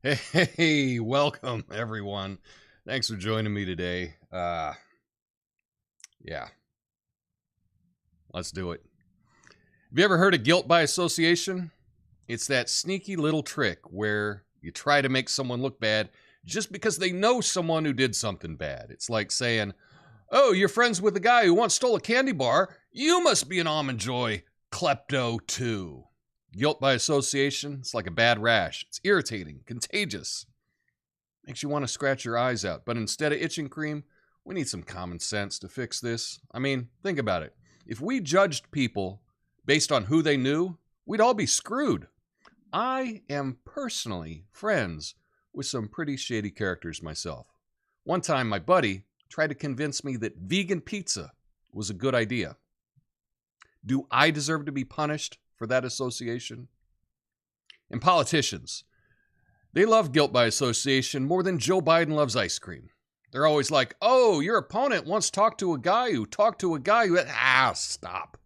Hey, welcome everyone. Thanks for joining me today. Yeah, let's do it. Have you ever heard of guilt by association? It's that sneaky little trick where you try to make someone look bad just because they know someone who did something bad. It's like saying, oh, you're friends with the guy who once stole a candy bar. You must be an Almond Joy klepto too. Guilt by association, it's like a bad rash. It's irritating, contagious. Makes you want to scratch your eyes out. But instead of itching cream, we need some common sense to fix this. I mean, think about it. If we judged people based on who they knew, we'd all be screwed. I am personally friends with some pretty shady characters myself. One time, my buddy tried to convince me that vegan pizza was a good idea. Do I deserve to be punished for that association? And politicians, they love guilt by association more than Joe Biden loves ice cream. They're always like, oh, your opponent once talked to a guy who talked to a guy who... Stop.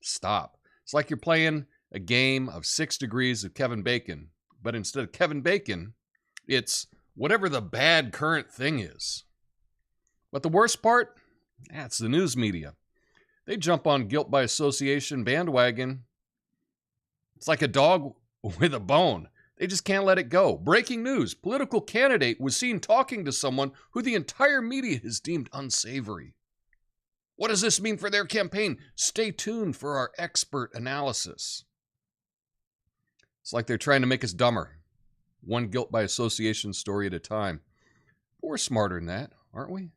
Stop. It's like you're playing a game of 6 degrees of Kevin Bacon, but instead of Kevin Bacon, it's whatever the bad current thing is. But the worst part? It's the news media. They jump on guilt by association bandwagon. It's like a dog with a bone. They just can't let it go. Breaking news. Political candidate was seen talking to someone who the entire media has deemed unsavory. What does this mean for their campaign? Stay tuned for our expert analysis. It's like they're trying to make us dumber. One guilt by association story at a time. But we're smarter than that, aren't we?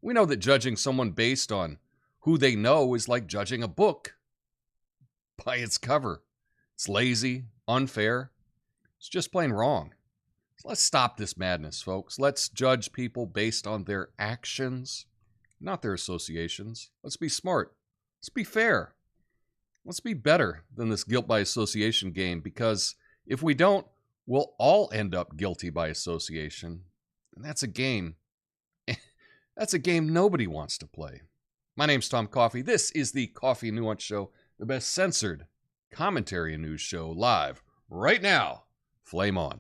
We know that judging someone based on who they know is like judging a book by its cover. It's lazy, unfair. It's just plain wrong. So let's stop this madness, folks. Let's judge people based on their actions, not their associations. Let's be smart. Let's be fair. Let's be better than this guilt by association game, because if we don't, we'll all end up guilty by association. And that's a game. That's a game nobody wants to play. My name's Tom Coffey. This is the Coffee Nuance Show, the best censored commentary and news show live right now. Flame on.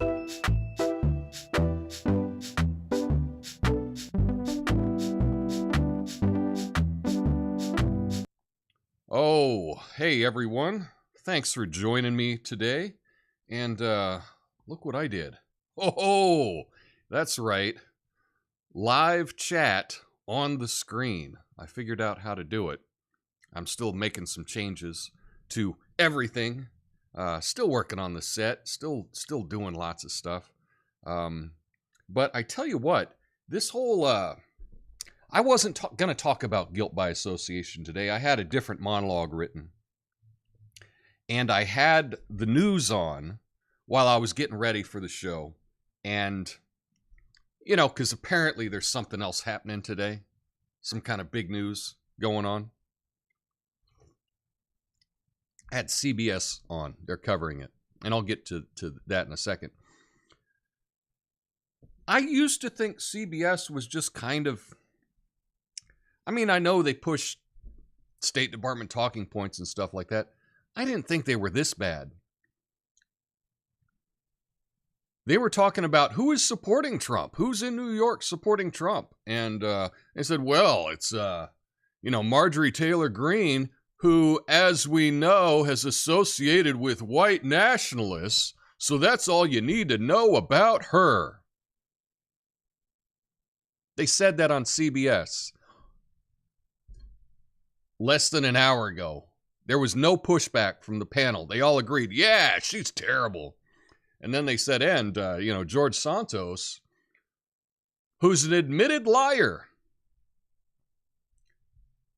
Oh, hey everyone. Thanks for joining me today. And look what I did. Oh, that's right. Live chat on the screen. I figured out how to do it. I'm still making some changes to everything. Still working on the set. Still doing lots of stuff. But I tell you what, this whole... I wasn't going to talk about guilt by association today. I had a different monologue written. And I had the news on while I was getting ready for the show. And, you know, because apparently there's something else happening today. Some kind of big news going on. I had CBS on. They're covering it. And I'll get to that in a second. I used to think CBS was just kind of... I mean, I know they push State Department talking points and stuff like that. I didn't think they were this bad. They were talking about who is supporting Trump, who's in New York supporting Trump. And they said, well, it's, Marjorie Taylor Greene, who, as we know, has associated with white nationalists. So that's all you need to know about her. They said that on CBS less than an hour ago. There was no pushback from the panel. They all agreed, yeah, she's terrible. And then they said, George Santos, who's an admitted liar.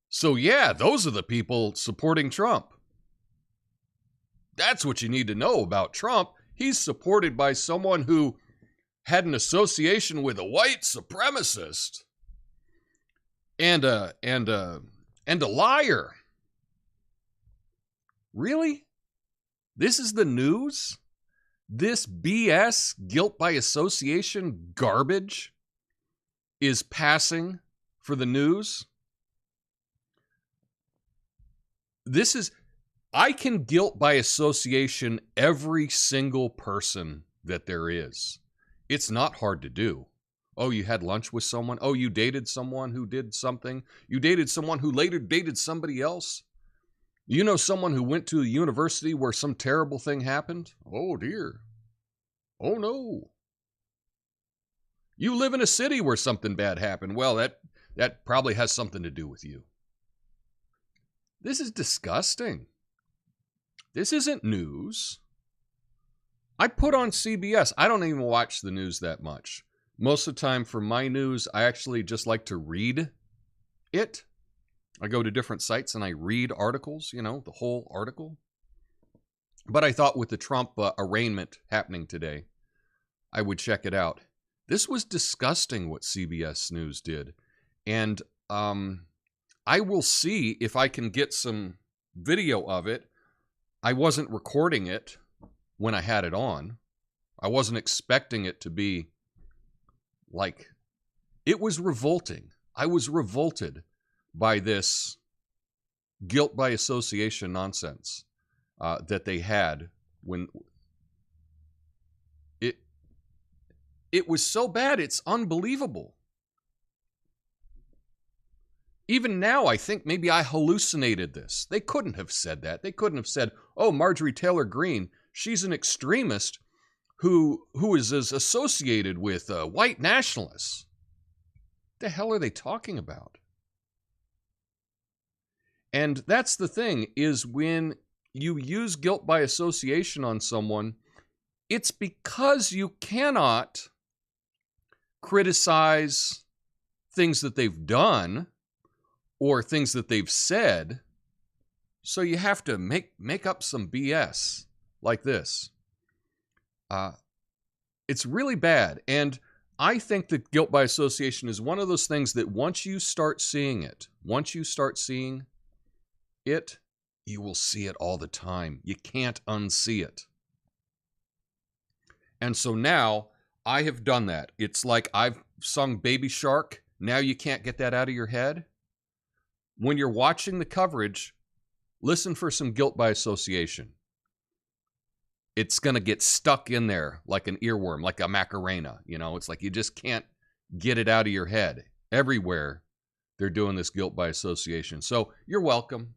So yeah, those are the people supporting Trump. That's what you need to know about Trump. He's supported by someone who had an association with a white supremacist and a liar. Really? This is the news? This BS, guilt by association garbage is passing for the news? I can guilt by association every single person that there is. It's not hard to do. Oh, you had lunch with someone? Oh, you dated someone who did something? You dated someone who later dated somebody else? You know someone who went to a university where some terrible thing happened? Oh, dear. Oh, no. You live in a city where something bad happened. Well, that probably has something to do with you. This is disgusting. This isn't news. I put on CBS. I don't even watch the news that much. Most of the time for my news, I actually just like to read it. I go to different sites and I read articles, the whole article. But I thought with the Trump arraignment happening today, I would check it out. This was disgusting what CBS News did. And I will see if I can get some video of it. I wasn't recording it when I had it on. I wasn't expecting it to be like, it was revolting. I was revolted by this guilt by association nonsense that they had when it was so bad. It's unbelievable. Even now, I think maybe I hallucinated this. They couldn't have said that. They couldn't have said, oh, Marjorie Taylor Greene, she's an extremist who is associated with white nationalists. What the hell are they talking about? And that's the thing, is when you use guilt by association on someone, it's because you cannot criticize things that they've done or things that they've said. So you have to make up some BS like this. It's really bad. And I think that guilt by association is one of those things that once you start seeing it, you will see it all the time. You can't unsee it. And so now I have done that. It's like I've sung Baby Shark. Now you can't get that out of your head. When you're watching the coverage, listen for some guilt by association. It's going to get stuck in there like an earworm, like a Macarena. It's like you just can't get it out of your head. Everywhere they're doing this guilt by association. So you're welcome.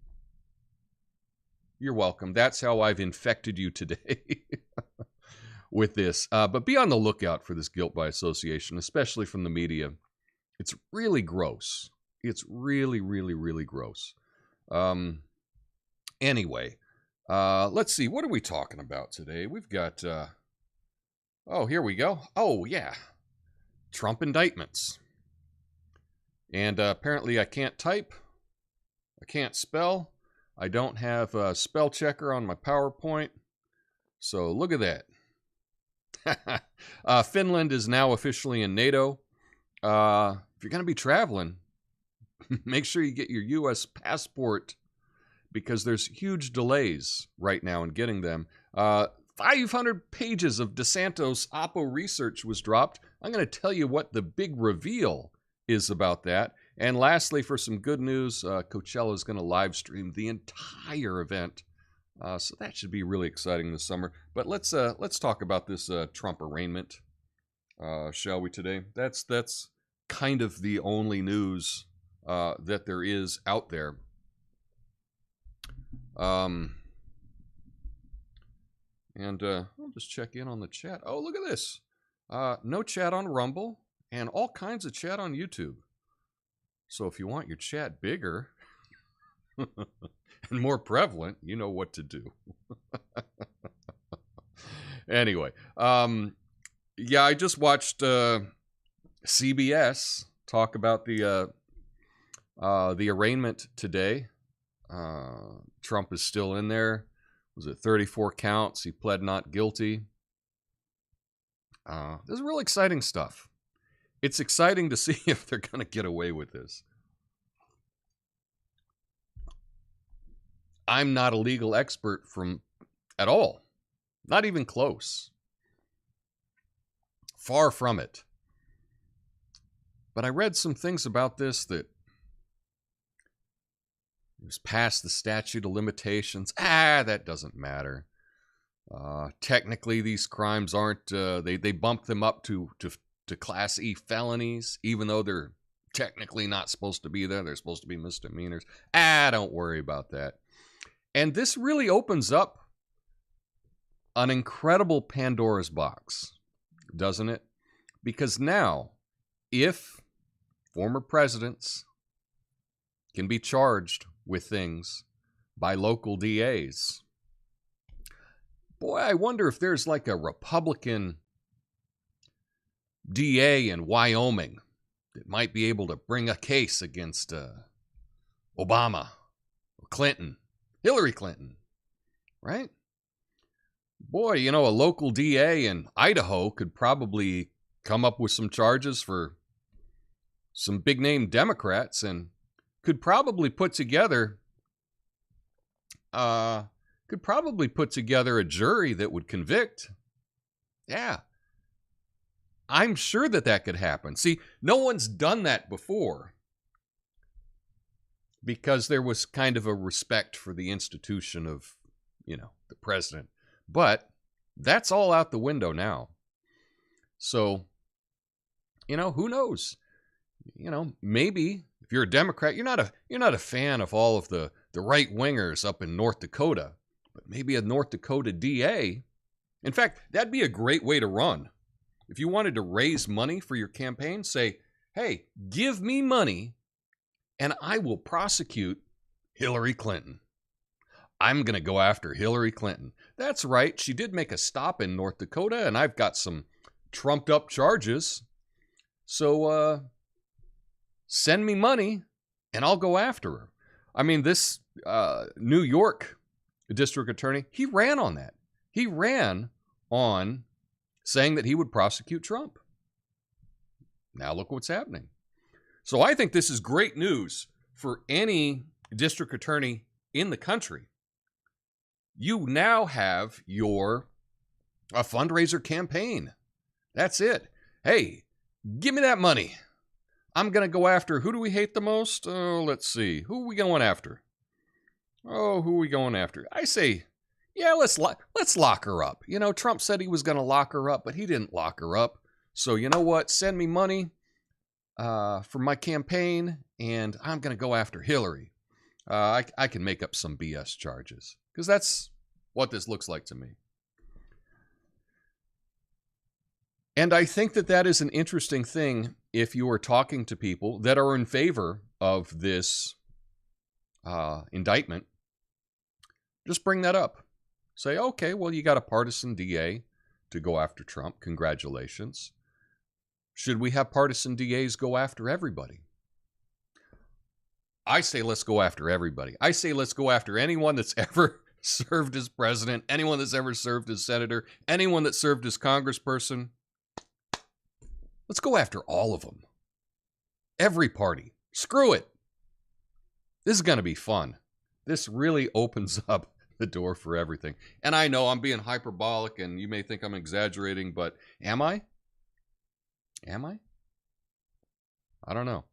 You're welcome. That's how I've infected you today with this. But be on the lookout for this guilt by association, especially from the media. It's really gross. It's really, really, really gross. Anyway, let's see. What are we talking about today? We've got, oh, here we go. Oh, yeah. Trump indictments. And apparently I can't type. I can't spell. I don't have a spell checker on my PowerPoint. So look at that. Finland is now officially in NATO. If you're going to be traveling, make sure you get your U.S. passport because there's huge delays right now in getting them. 500 pages of DeSantis Reasearch was dropped. I'm going to tell you what the big reveal is about that. And lastly, for some good news, Coachella is going to live stream the entire event. So that should be really exciting this summer. But let's talk about this Trump arraignment, shall we, today? That's kind of the only news that there is out there. And I'll just check in on the chat. Oh, look at this. No chat on Rumble and all kinds of chat on YouTube. So if you want your chat bigger and more prevalent, you know what to do. Anyway, yeah, I just watched CBS talk about the arraignment today. Trump is still in there. Was it 34 counts? He pled not guilty. This is real exciting stuff. It's exciting to see if they're going to get away with this. I'm not a legal expert at all. Not even close. Far from it. But I read some things about this that It was past the statute of limitations. That doesn't matter. Technically, these crimes aren't, they bumped them up to Class E felonies, even though they're technically not supposed to be there. They're supposed to be misdemeanors. Don't worry about that. And this really opens up an incredible Pandora's box, doesn't it? Because now, if former presidents can be charged with things by local DAs, boy, I wonder if there's like a Republican DA in Wyoming that might be able to bring a case against Obama, or Clinton, Hillary Clinton, right? Boy, a local DA in Idaho could probably come up with some charges for some big-name Democrats and could probably put together a jury that would convict. Yeah. I'm sure that could happen. See, no one's done that before because there was kind of a respect for the institution of, the president. But that's all out the window now. So, who knows? Maybe if you're a Democrat, you're not a fan of all of the right wingers up in North Dakota, but maybe a North Dakota DA. In fact, that'd be a great way to run. If you wanted to raise money for your campaign, say, hey, give me money and I will prosecute Hillary Clinton. I'm going to go after Hillary Clinton. That's right. She did make a stop in North Dakota and I've got some trumped up charges. So send me money and I'll go after her. I mean, this New York district attorney, he ran on that. He ran on saying that he would prosecute Trump. Now look what's happening. So I think this is great news for any district attorney in the country. You now have a fundraiser campaign. That's it. Hey, give me that money. I'm going to go after, who do we hate the most? Oh, let's see. Who are we going after? I say, yeah, let's lock her up. Trump said he was going to lock her up, but he didn't lock her up. So you know what? Send me money for my campaign, and I'm going to go after Hillary. I can make up some BS charges because that's what this looks like to me. And I think that is an interesting thing if you are talking to people that are in favor of this indictment. Just bring that up. Say, okay, well, you got a partisan DA to go after Trump. Congratulations. Should we have partisan DAs go after everybody? I say let's go after everybody. I say let's go after anyone that's ever served as president, anyone that's ever served as senator, anyone that served as congressperson. Let's go after all of them. Every party. Screw it. This is going to be fun. This really opens up the door for everything. And I know I'm being hyperbolic and you may think I'm exaggerating, but am I? I don't know.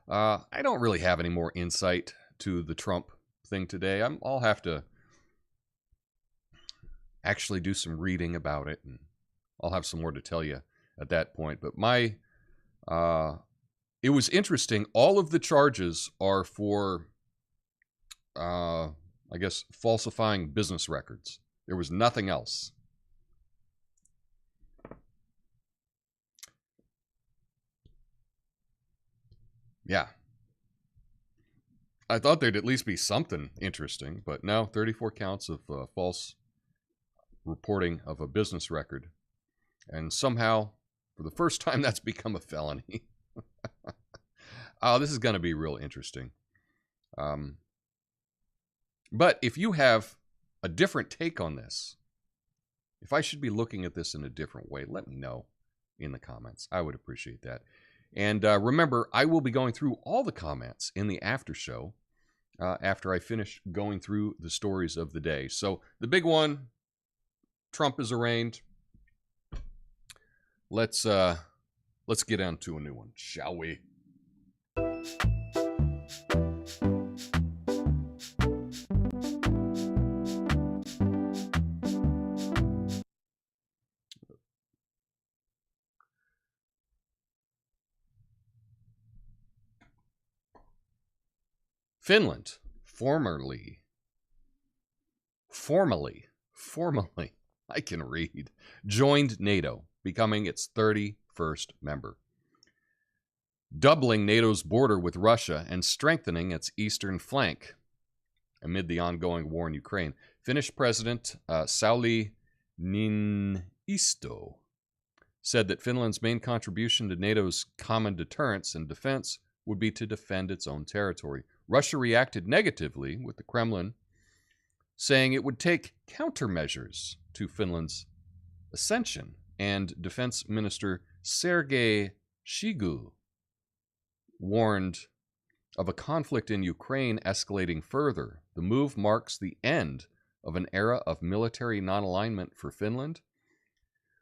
I don't really have any more insight to the Trump thing today. I'll have to actually do some reading about it, and I'll have some more to tell you at that point. But it was interesting. All of the charges are for, I guess, falsifying business records. There was nothing else. Yeah. I thought there'd at least be something interesting, but no, 34 counts of false reporting of a business record. And somehow, for the first time, that's become a felony. This is going to be real interesting. But if you have a different take on this, if I should be looking at this in a different way, let me know in the comments. I would appreciate that. And remember, I will be going through all the comments in the after show after I finish going through the stories of the day. So the big one, Trump is arraigned. Let's get on to a new one, shall we? Finland, formally, I can read, joined NATO, becoming its 31st member, doubling NATO's border with Russia and strengthening its eastern flank amid the ongoing war in Ukraine. Finnish President Sauli Niinisto said that Finland's main contribution to NATO's common deterrence and defense would be to defend its own territory. Russia reacted negatively, with the Kremlin saying it would take countermeasures to Finland's ascension, and Defense Minister Sergei Shoigu warned of a conflict in Ukraine escalating further. The move marks the end of an era of military non-alignment for Finland,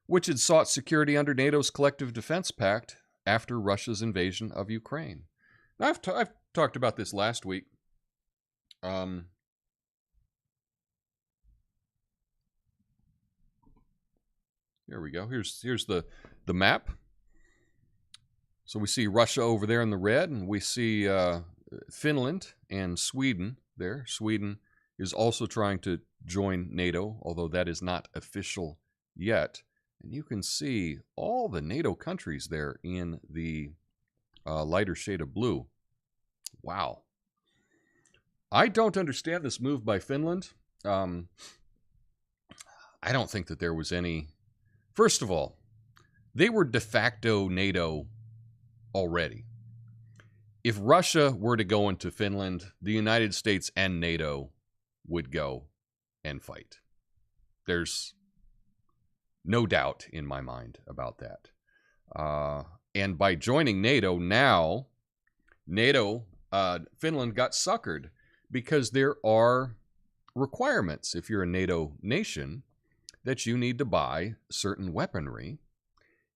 which had sought security under NATO's Collective Defense Pact after Russia's invasion of Ukraine. Now, I've talked about this last week. Here we go. Here's the map. So we see Russia over there in the red, and we see Finland and Sweden there. Sweden is also trying to join NATO, although that is not official yet. And you can see all the NATO countries there in the lighter shade of blue. Wow. I don't understand this move by Finland. I don't think that there was any... First of all, they were de facto NATO already. If Russia were to go into Finland, the United States and NATO would go and fight. There's no doubt in my mind about that. And by joining NATO now, Finland got suckered because there are requirements, if you're a NATO nation, that you need to buy certain weaponry.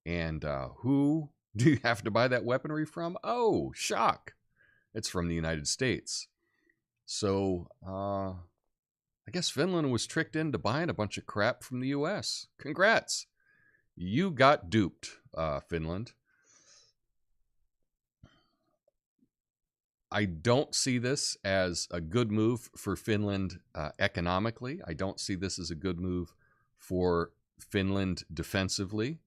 And who do you have to buy that weaponry from? Oh, shock. It's from the United States. So I guess Finland was tricked into buying a bunch of crap from the U.S. Congrats. You got duped, Finland. I don't see this as a good move for Finland economically. I don't see this as a good move for Finland defensively.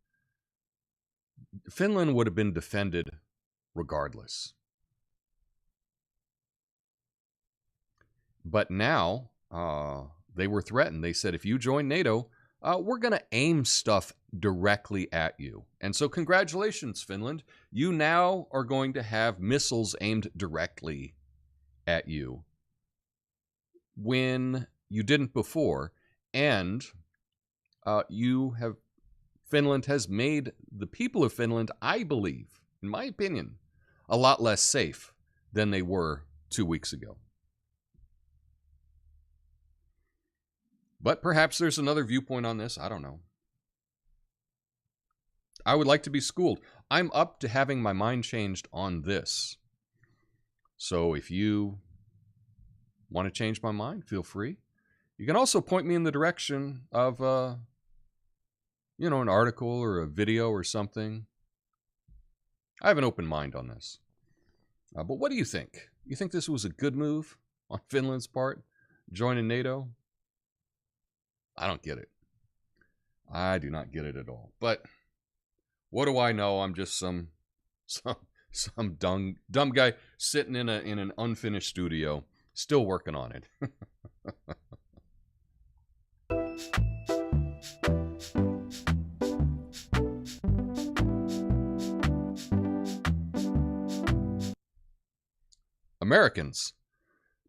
Finland would have been defended regardless. But now they were threatened. They said, if you join NATO, we're going to aim stuff directly at you. And so congratulations, Finland. You now are going to have missiles aimed directly at you when you didn't before. And Finland has made the people of Finland, I believe, in my opinion, a lot less safe than they were 2 weeks ago. But perhaps there's another viewpoint on this. I don't know. I would like to be schooled. I'm up to having my mind changed on this. So if you want to change my mind, feel free. You can also point me in the direction of, an article or a video or something. I have an open mind on this. But what do you think? You think this was a good move on Finland's part, joining NATO? I don't get it. I do not get it at all. But what do I know? I'm just some dumb guy sitting in an unfinished studio, still working on it. Americans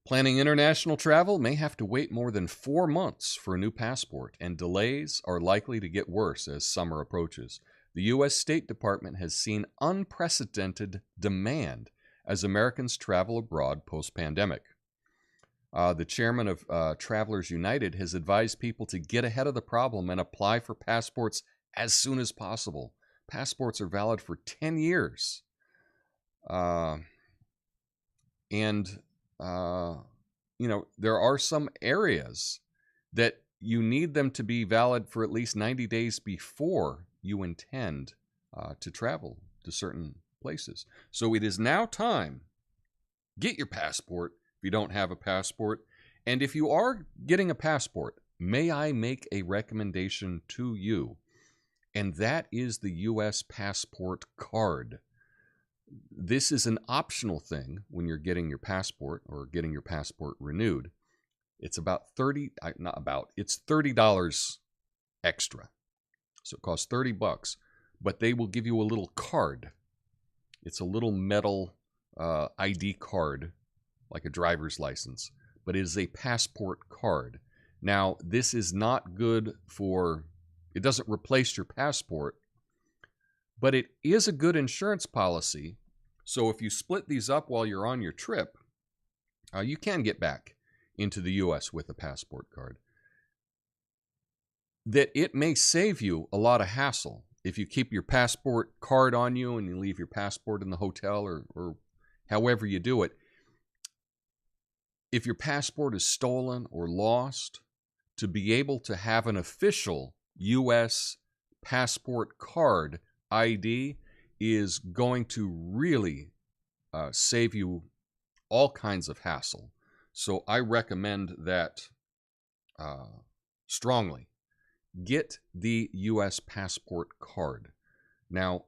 planning international travel may have to wait more than 4 months for a new passport, and delays are likely to get worse as summer approaches. The U.S. State Department has seen unprecedented demand as Americans travel abroad post-pandemic. The chairman of Travelers United has advised people to get ahead of the problem and apply for passports as soon as possible. Passports are valid for 10 years. There are some areas that you need them to be valid for at least 90 days before you intend to travel to certain places. So it is now time. Get your passport you don't have a passport. And if you are getting a passport, may I make a recommendation to you? And that is the U.S. passport card. This is an optional thing when you're getting your passport or getting your passport renewed. It's about it's $30 extra. So it costs $30, but they will give you a little card. It's a little metal ID card, like a driver's license, but it is a passport card. Now, this is not good it doesn't replace your passport, but it is a good insurance policy. So if you split these up while you're on your trip, you can get back into the U.S. with a passport card. That it may save you a lot of hassle if you keep your passport card on you and you leave your passport in the hotel or however you do it. If your passport is stolen or lost, to be able to have an official U.S. passport card ID is going to really save you all kinds of hassle. So I recommend that strongly. Get the U.S. passport card. Now,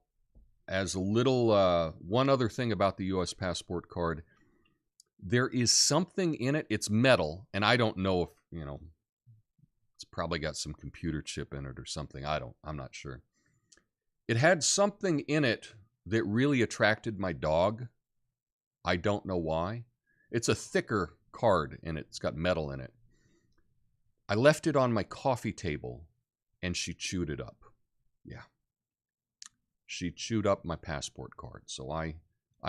as a little, one other thing about the U.S. passport card, there is something in it. It's metal, and I don't know if, it's probably got some computer chip in it or something. I'm not sure. It had something in it that really attracted my dog. I don't know why. It's a thicker card, and it's got metal in it. I left it on my coffee table, and she chewed it up. Yeah. She chewed up my passport card, so I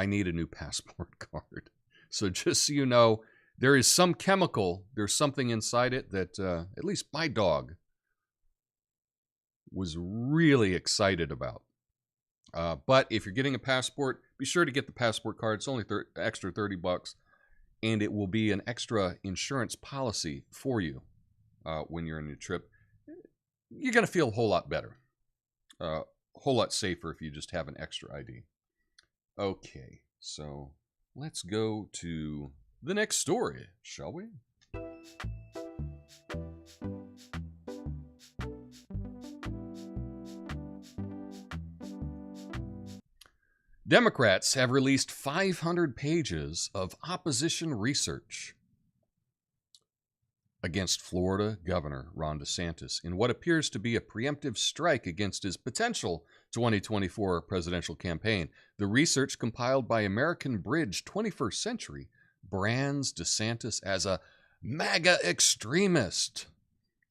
need a new passport card. So just so you know, there is some chemical, there's something inside it that at least my dog was really excited about. But if you're getting a passport, be sure to get the passport card. It's only extra $30, and it will be an extra insurance policy for you when you're on your trip. You're going to feel a whole lot better, a whole lot safer if you just have an extra ID. Okay, so let's go to the next story, shall we? Democrats have released 500 pages of opposition research against Florida Governor Ron DeSantis in what appears to be a preemptive strike against his potential 2024 presidential campaign. The research compiled by American Bridge 21st Century brands DeSantis as a MAGA extremist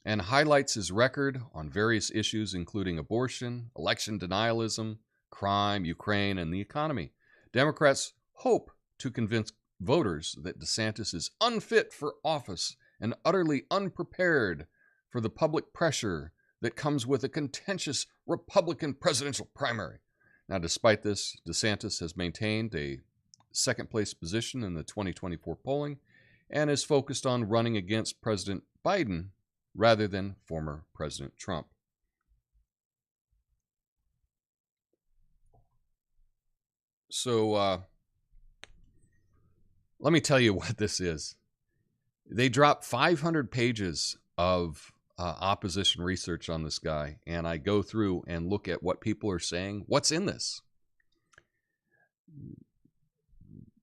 and highlights his record on various issues including abortion, election denialism, crime, Ukraine, and the economy. Democrats hope to convince voters that DeSantis is unfit for office and utterly unprepared for the public pressure that comes with a contentious Republican presidential primary. Now, despite this, DeSantis has maintained a second-place position in the 2024 polling and is focused on running against President Biden rather than former President Trump. So, let me tell you what this is. They dropped 500 pages of opposition research on this guy, and I go through and look at what people are saying. What's in this?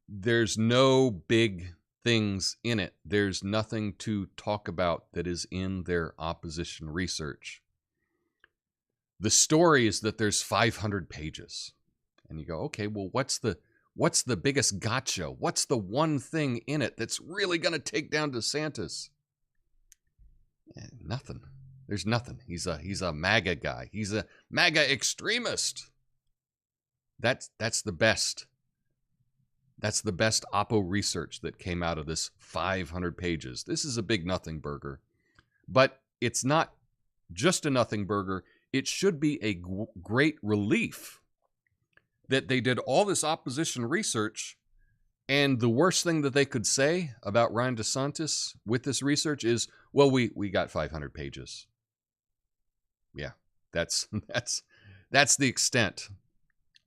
There's no big things in it. There's nothing to talk about that is in their opposition research. The story is that there's 500 pages. And you go, okay, well, what's the biggest gotcha? What's the one thing in it that's really going to take down DeSantis? Nothing. There's nothing. He's a MAGA guy. He's a MAGA extremist. That's the best. That's the best Oppo research that came out of this 500 pages. This is a big nothing burger. But it's not just a nothing burger. It should be a great relief that they did all this opposition research, and the worst thing that they could say about Ron DeSantis with this research is, well, we got 500 pages. Yeah, that's the extent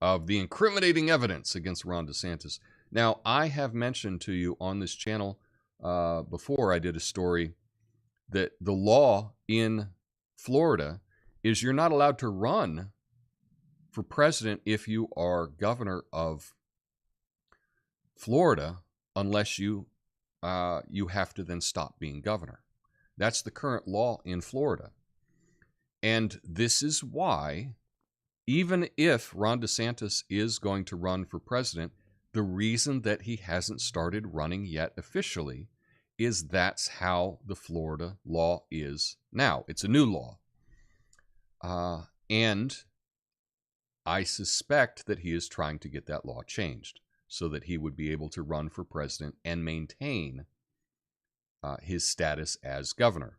of the incriminating evidence against Ron DeSantis. Now, I have mentioned to you on this channel before, I did a story that the law in Florida is you're not allowed to run for president if you are governor of Florida unless you have to then stop being governor. That's the current law in Florida. And this is why, even if Ron DeSantis is going to run for president, the reason that he hasn't started running yet officially is that's how the Florida law is now. It's a new law. And I suspect that he is trying to get that law changed so that he would be able to run for president and maintain his status as governor.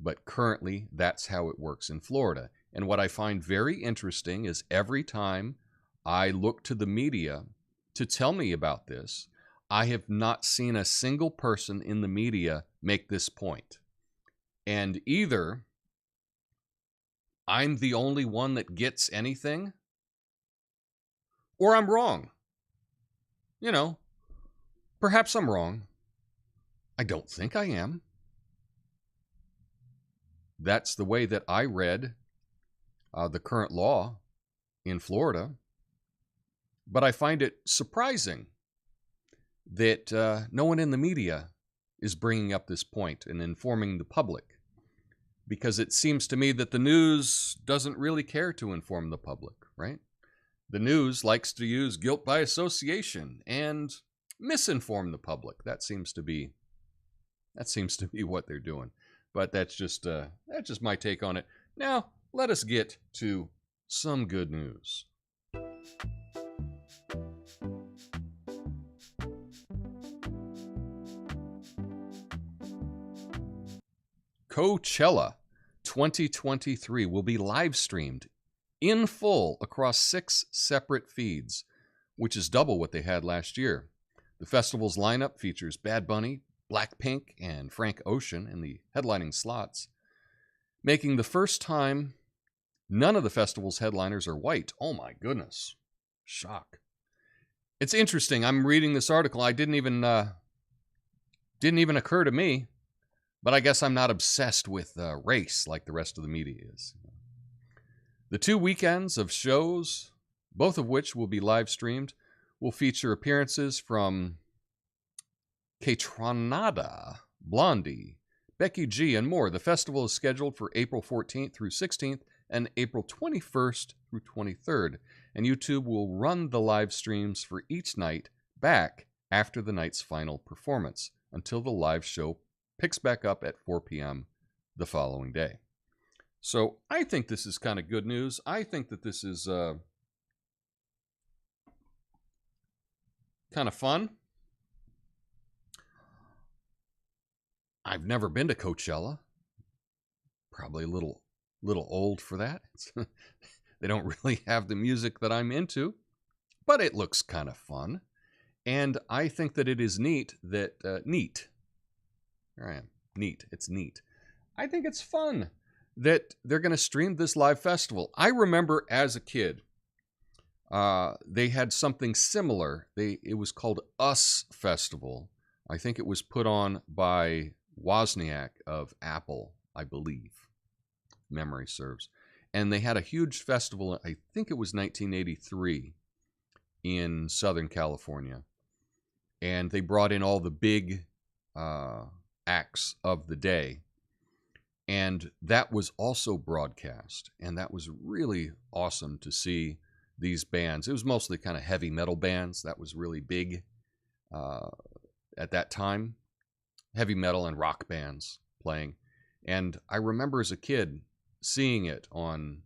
But currently, that's how it works in Florida. And what I find very interesting is every time I look to the media to tell me about this, I have not seen a single person in the media make this point. And either I'm the only one that gets anything, or I'm wrong. You know, perhaps I'm wrong. I don't think I am. That's the way that I read the current law in Florida. But I find it surprising that no one in the media is bringing up this point and informing the public, because it seems to me that the news doesn't really care to inform the public, right? The news likes to use guilt by association and misinform the public. That seems to be what they're doing. But that's just my take on it. Now, let us get to some good news. Coachella 2023 will be live streamed in full across 6 separate feeds, which is double what they had last year. The festival's lineup features Bad Bunny, Blackpink, and Frank Ocean in the headlining slots, making the first time none of the festival's headliners are white. Oh my goodness. Shock. It's interesting. I'm reading this article. It didn't even occur to me, but I guess I'm not obsessed with race like the rest of the media is. The 2 weekends of shows, both of which will be live streamed, will feature appearances from Kaytranada, Blondie, Becky G, and more. The festival is scheduled for April 14th through 16th and April 21st through 23rd, and YouTube will run the live streams for each night back after the night's final performance until the live show picks back up at 4 p.m. the following day. So I think this is kind of good news. I think that this is kind of fun. I've never been to Coachella. Probably a little old for that. They don't really have the music that I'm into, but it looks kind of fun. And I think that it is neat that neat. Here I am. Neat. It's neat. I think it's fun that they're going to stream this live festival. I remember as a kid, they had something similar. It was called Us Festival. I think it was put on by Wozniak of Apple, I believe. Memory serves. And they had a huge festival, I think it was 1983, in Southern California. And they brought in all the big acts of the day. And that was also broadcast. And that was really awesome to see these bands. It was mostly kind of heavy metal bands. That was really big at that time. Heavy metal and rock bands playing. And I remember as a kid seeing it on,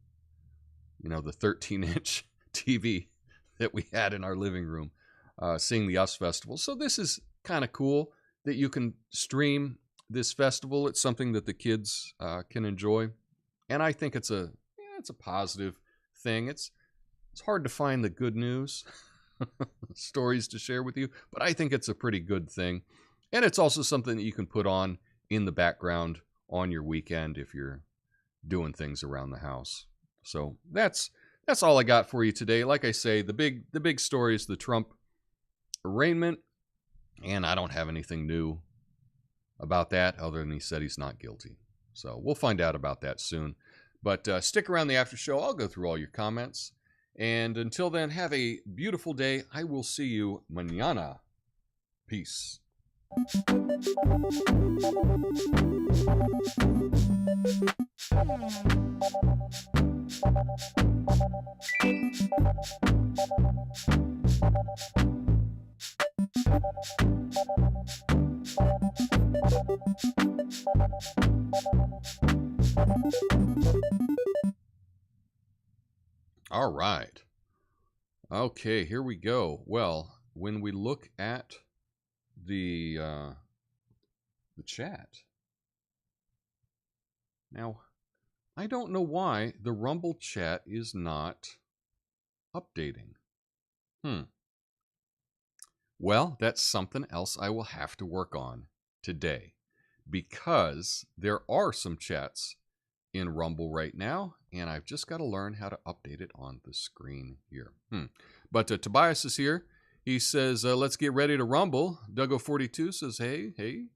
the 13-inch TV that we had in our living room, seeing the US Festival. So this is kind of cool that you can stream this festival. It's something that the kids can enjoy. And I think it's a positive thing. It's hard to find the good news stories to share with you, but I think it's a pretty good thing. And it's also something that you can put on in the background on your weekend if you're doing things around the house. So that's all I got for you today. Like I say, the big story is the Trump arraignment, and I don't have anything new about that other than he said he's not guilty. So we'll find out about that soon. But stick around the after show. I'll go through all your comments. And until then, have a beautiful day. I will see you mañana. Peace. All right. Okay, here we go. Well, when we look at the chat. Now, I don't know why the Rumble chat is not updating. Well, that's something else I will have to work on today, because there are some chats in Rumble right now, and I've just got to learn how to update it on the screen here. But Tobias is here. He says, let's get ready to rumble. Duggo42 says, hey.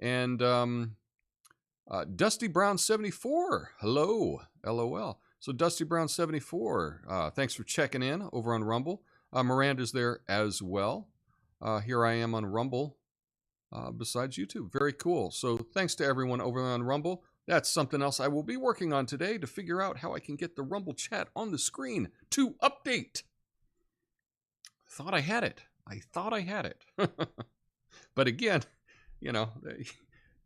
And Dusty Brown 74, hello, LOL. So Dusty Brown 74, thanks for checking in over on Rumble. Miranda's there as well. Here I am on Rumble, besides YouTube. Very cool. So thanks to everyone over on Rumble. That's something else I will be working on today to figure out how I can get the Rumble chat on the screen to update. Thought I had it. But again, you know,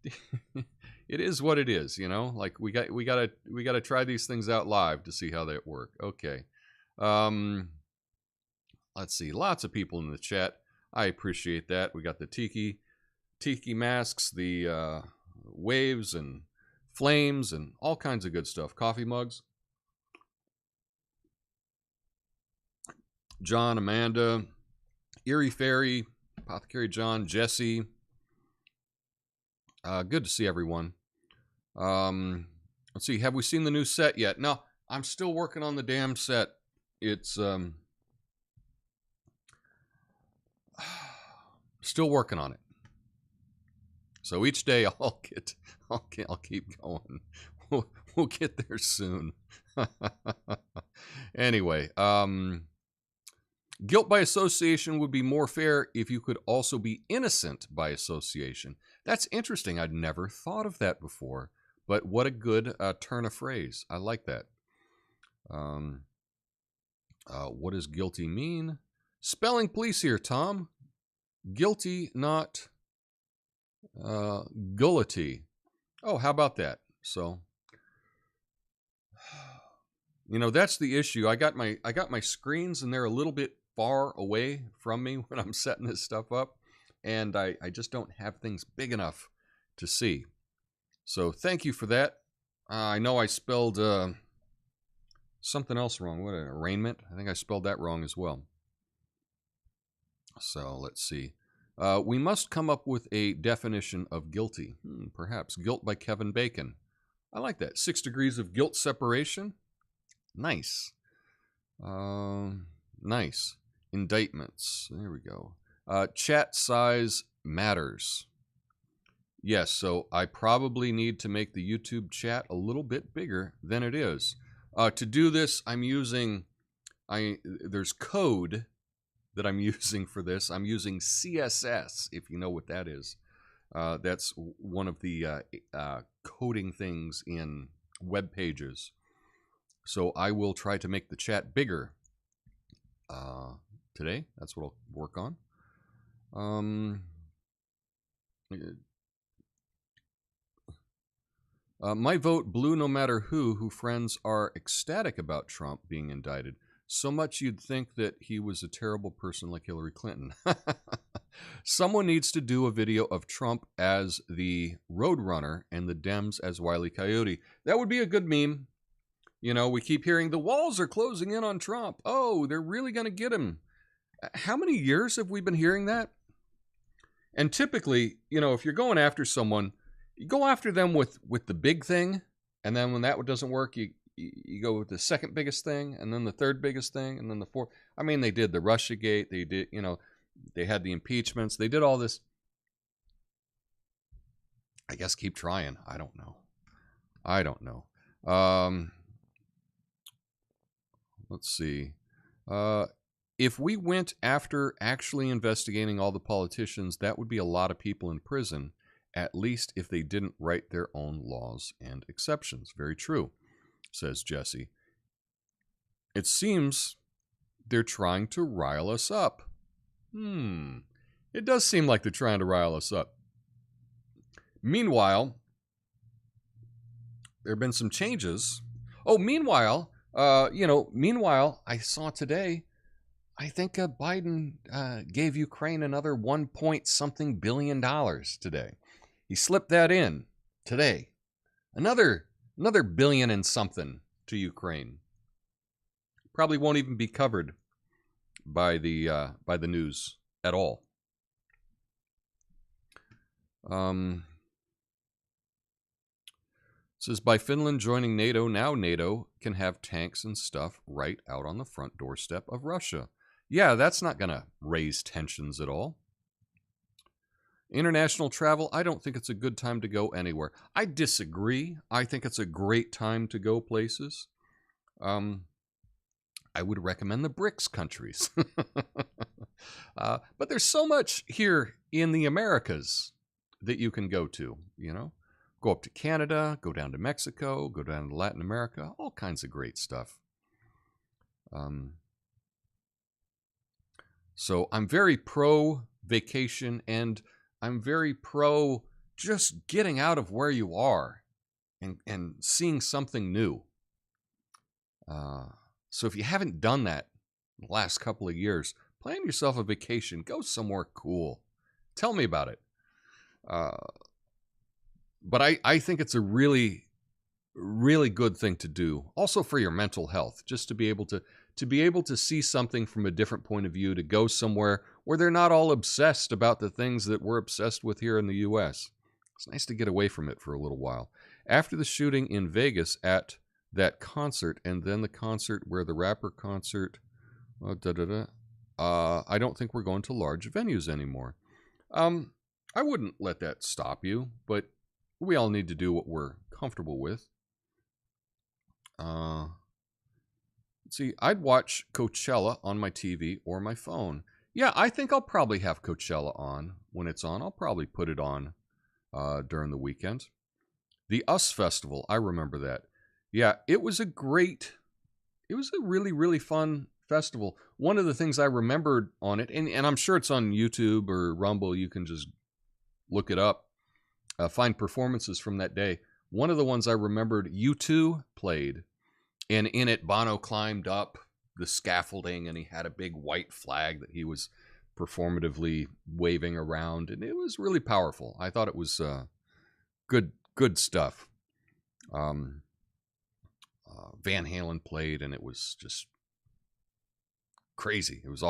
it is what it is, you know? Like we got to try these things out live to see how they work. Okay. Let's see. Lots of people in the chat. I appreciate that. We got the tiki masks, the waves and flames and all kinds of good stuff. Coffee mugs. John, Amanda, Erie Fairy, Apothecary John, Jesse. Good to see everyone. Let's see. Have we seen the new set yet? No, I'm still working on the damn set. It's still working on it. So each day I'll keep going. We'll get there soon. Anyway, guilt by association would be more fair if you could also be innocent by association. That's interesting. I'd never thought of that before, but what a good turn of phrase. I like that. What does guilty mean? Spelling police here, Tom. Guilty, not gullity. Oh, how about that? So, you know, that's the issue. I got my screens and they're a little bit far away from me when I'm setting this stuff up, and I just don't have things big enough to see. So thank you for that. I know I spelled something else wrong. What, arraignment? I think I spelled that wrong as well. So let's see. We must come up with a definition of guilty. Perhaps guilt by Kevin Bacon. I like that. 6 degrees of guilt separation. Nice. Nice. Indictments. There we go. Chat size matters. Yes, so I probably need to make the YouTube chat a little bit bigger than it is. To do this, I'm using, there's code that I'm using for this. I'm using CSS, if you know what that is. That's one of the coding things in web pages. So I will try to make the chat bigger today. That's what I'll work on. My vote blue no matter who friends are ecstatic about Trump being indicted. So much you'd think that he was a terrible person like Hillary Clinton. Someone needs to do a video of Trump as the Roadrunner and the Dems as Wile E. Coyote. That would be a good meme. You know, we keep hearing the walls are closing in on Trump. Oh, they're really going to get him. How many years have we been hearing that? And typically, you know, if you're going after someone, you go after them with the big thing. And then when that doesn't work, you go with the second biggest thing, and then the third biggest thing, and then the fourth. I mean, they did the Russiagate. They did, you know, They had the impeachments. They did all this. I guess keep trying. I don't know. Let's see. If we went after actually investigating all the politicians, that would be a lot of people in prison, at least if they didn't write their own laws and exceptions. Very true, says Jesse. It seems they're trying to rile us up. It does seem like they're trying to rile us up. Meanwhile, there have been some changes. Oh, meanwhile, I saw today, I think Biden gave Ukraine another 1 point something billion today. He slipped that in today. Another billion and something to Ukraine. Probably won't even be covered by the news at all. It says, by Finland joining NATO, now NATO can have tanks and stuff right out on the front doorstep of Russia. Yeah, that's not going to raise tensions at all. International travel, I don't think it's a good time to go anywhere. I disagree. I think it's a great time to go places. I would recommend the BRICS countries. But there's so much here in the Americas that you can go to, Go up to Canada, go down to Mexico, go down to Latin America, all kinds of great stuff. So I'm very pro vacation, and I'm very pro just getting out of where you are and seeing something new. So if you haven't done that in the last couple of years, plan yourself a vacation. Go somewhere cool. Tell me about it. But I think it's a really, really good thing to do. Also for your mental health, just to be able to see something from a different point of view, to go somewhere where they're not all obsessed about the things that we're obsessed with here in the U.S. It's nice to get away from it for a little while. After the shooting in Vegas at that concert, and then the concert where the rapper concert, I don't think we're going to large venues anymore. I wouldn't let that stop you, but we all need to do what we're comfortable with. Let's see, I'd watch Coachella on my TV or my phone. Yeah, I think I'll probably have Coachella on when it's on. I'll probably put it on during the weekend. The US Festival, I remember that. Yeah, it was a really, really fun festival. One of the things I remembered on it, and I'm sure it's on YouTube or Rumble, you can just look it up, find performances from that day. One of the ones I remembered, U2 played, and in it, Bono climbed up the scaffolding, and he had a big white flag that he was performatively waving around, and it was really powerful. I thought it was good stuff. Van Halen played, and it was just crazy. It was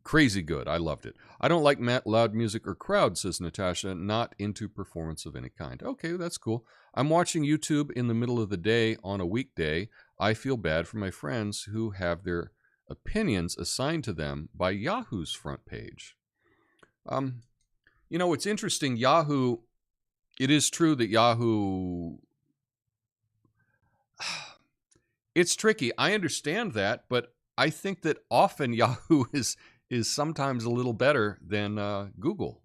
crazy good. I loved it. I don't like loud music or crowd, says Natasha. Not into performance of any kind. Okay, that's cool. I'm watching YouTube in the middle of the day on a weekday. I feel bad for my friends who have their opinions assigned to them by Yahoo's front page. It's interesting. Yahoo, it is true that Yahoo, it's tricky. I understand that, but I think that often Yahoo is sometimes a little better than Google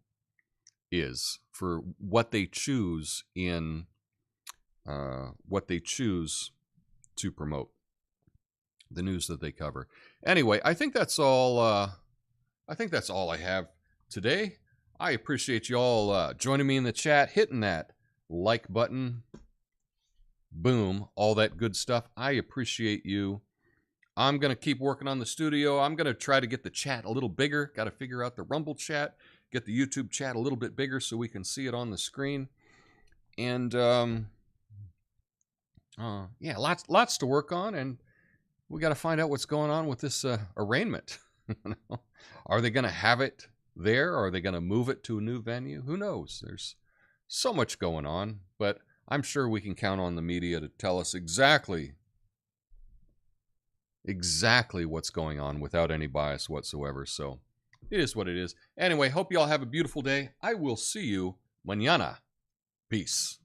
is for what they choose to promote, the news that they cover. Anyway, I think that's all. I have today. I appreciate you all joining me in the chat, hitting that like button, boom, all that good stuff. I appreciate you. I'm going to keep working on the studio. I'm going to try to get the chat a little bigger. Got to figure out the Rumble chat, get the YouTube chat a little bit bigger so we can see it on the screen. And yeah, lots to work on, and we got to find out what's going on with this arraignment. Are they going to have it there? Or are they going to move it to a new venue? Who knows? There's so much going on, but I'm sure we can count on the media to tell us exactly what's going on without any bias whatsoever. So It is what it is. Anyway, hope you all have a beautiful day. I will see you mañana. Peace.